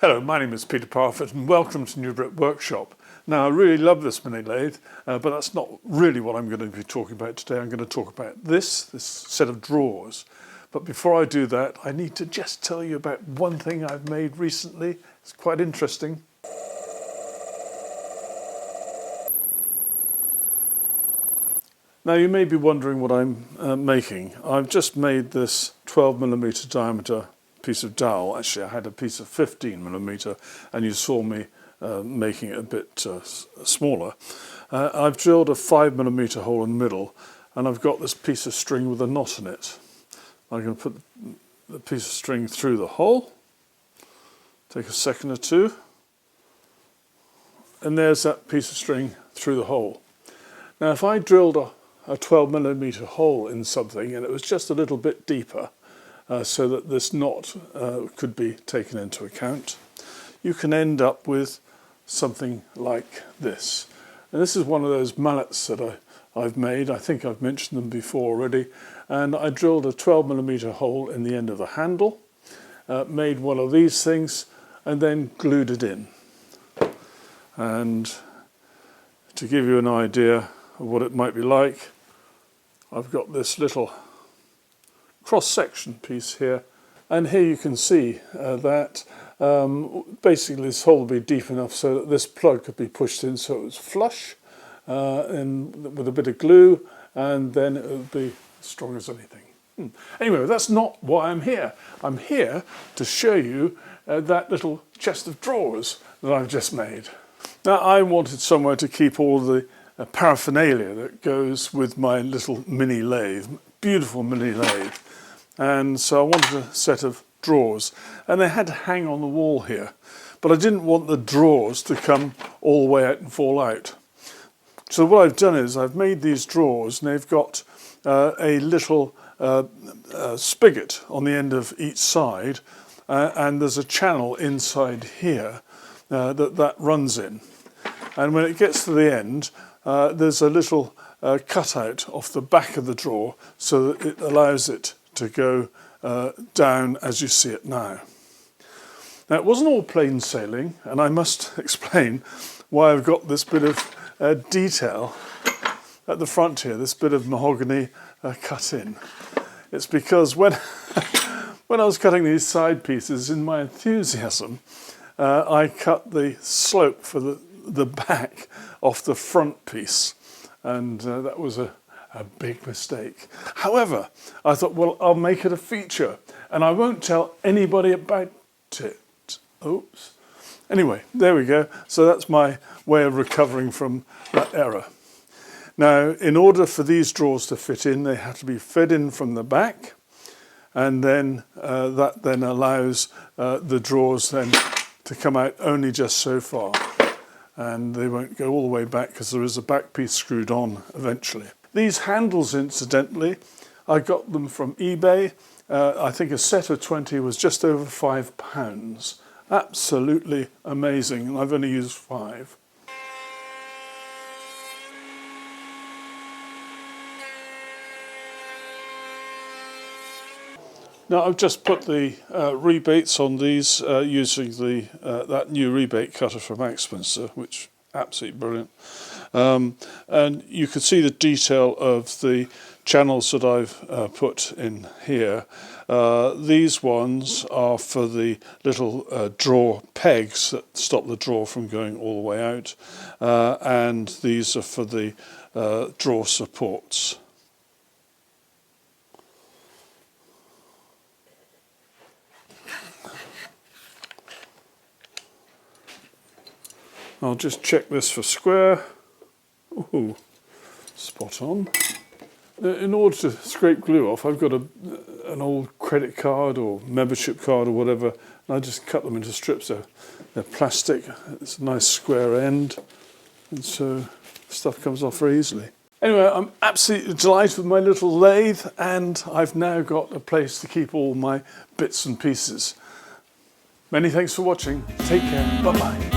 Hello, my name is Peter Parfitt and welcome to New Brick Workshop. Now I really love this mini lathe, but that's not really what I'm going to be talking about today. I'm going to talk about this set of drawers. But before I do that, I need to just tell you about one thing I've made recently. It's quite interesting. Now you may be wondering what I'm making. I've just made this 12mm diameter piece of dowel. Actually I had a piece of 15mm and you saw me making it a bit smaller. I've drilled a 5mm hole in the middle and I've got this piece of string with a knot in it. I'm going to put the piece of string through the hole, take a second or two, and there's that piece of string through the hole. Now if I drilled a 12mm hole in something and it was just a little bit deeper so that this knot could be taken into account, you can end up with something like this. And this is one of those mallets that I've made. I think I've mentioned them before already. And I drilled a 12mm hole in the end of the handle, made one of these things and then glued it in. And to give you an idea of what it might be like, I've got this little cross-section piece here, and here you can see that basically this hole will be deep enough so that this plug could be pushed in so it was flush and with a bit of glue, and then it would be as strong as anything. Anyway, that's not why I'm here. I'm here to show you that little chest of drawers that I've just made. Now I wanted somewhere to keep all the paraphernalia that goes with my little mini lathe, beautiful mini lathe. And so I wanted a set of drawers, and they had to hang on the wall here, but I didn't want the drawers to come all the way out and fall out. So what I've done is I've made these drawers, and they've got a little spigot on the end of each side, and there's a channel inside here that runs in. And when it gets to the end, there's a little cutout off the back of the drawer so that it allows it to go down as you see it now. Now it wasn't all plain sailing, and I must explain why I've got this bit of detail at the front here, this bit of mahogany cut in. It's because when I was cutting these side pieces, in my enthusiasm, I cut the slope for the back off the front piece, and that was a big mistake. However, I thought, well, I'll make it a feature and I won't tell anybody about it. Oops. Anyway, there we go. So that's my way of recovering from that error. Now, in order for these drawers to fit in, they have to be fed in from the back, and then that then allows the drawers then to come out only just so far. And they won't go all the way back because there is a back piece screwed on eventually. These handles, incidentally, I got them from eBay. I think a set of 20 was just over £5. Absolutely amazing, and I've only used 5. Now I've just put the rebates on these using that new rebate cutter from Axminster, which absolutely brilliant. And you can see the detail of the channels that I've put in here. These ones are for the little drawer pegs that stop the drawer from going all the way out, and these are for the drawer supports. I'll just check this for square. Ooh, spot on. In order to scrape glue off, I've got an old credit card or membership card or whatever, and I just cut them into strips. They're plastic, it's a nice square end, and so stuff comes off very easily. Anyway, I'm absolutely delighted with my little lathe, and I've now got a place to keep all my bits and pieces. Many thanks for watching. Take care. Bye-bye.